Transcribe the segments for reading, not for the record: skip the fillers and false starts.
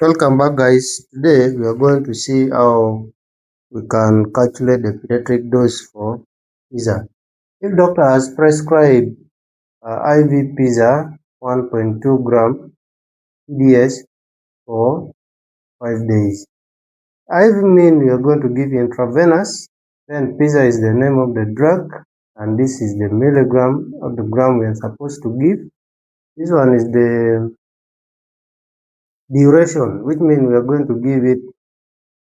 Welcome back, guys. Today we are going to see how we can calculate the pediatric dose for pizza. If doctor has prescribed IV pizza 1.2 gram PDS for 5 days, IV mean we are going to give intravenous. Then pizza is the name of the drug, and this is the milligram of the gram we are supposed to give. This one is the duration, which means we are going to give it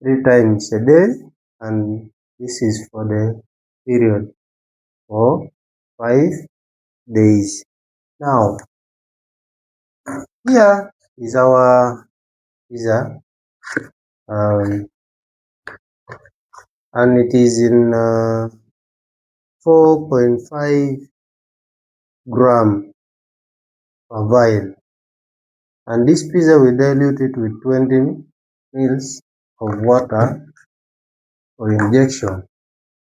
3 times a day, and this is for the period for 5 days. Now, here is our pizza, um, and it is in 4.5 gram per vial, and this pizza we dilute it with 20 mils of water for injection.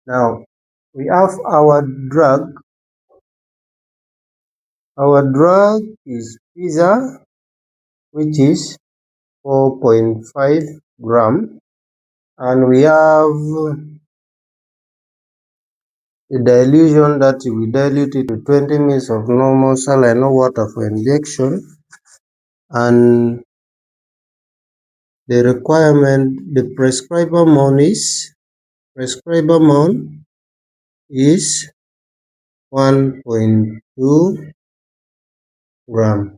Now, we have our drug. Our drug is pizza, which is 4.5 gram, and we have the dilution that we dilute it to 20 ml of normal saline, no water for injection, and the requirement, the prescribed amount is 1.2 gram.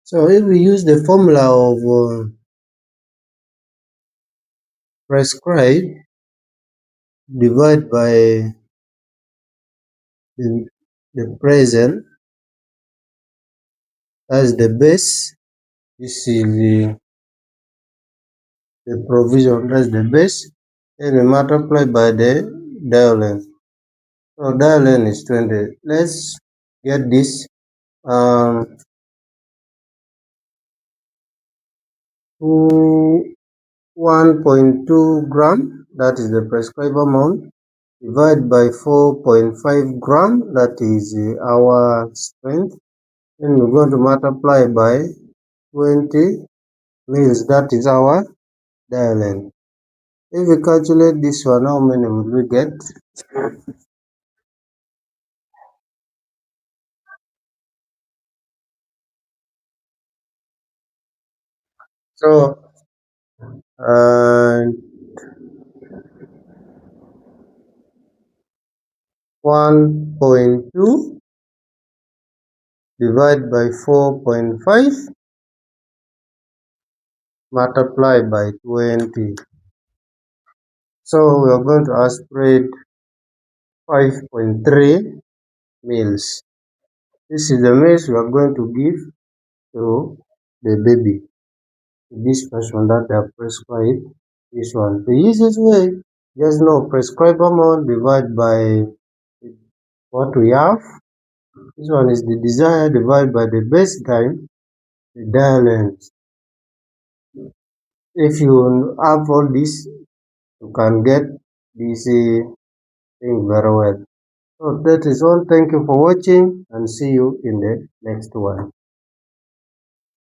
So if we use the formula of prescribed divide by the present, as the base, this is the provision, that's the base, and we multiply by the dial length. So dial length is 20. Let's get this 1.2 gram, that is the prescribed amount, divided by 4.5 gram, that is our strength, and we're going to multiply by 20 mils, that is our dial length. If we calculate this one, how many will we get? So, 1.2 divided by 4.5 multiplied by 20. So we are going to aspirate 5.3 mils. This is the mils we are going to give to the baby. This person that they have prescribed this one. The easiest way, just know prescribed amount divided by what we have. This one is the desired divided by the base time, the dial length. If you have all this, you can get this thing very well. So that is all. Thank you for watching, and see you in the next one.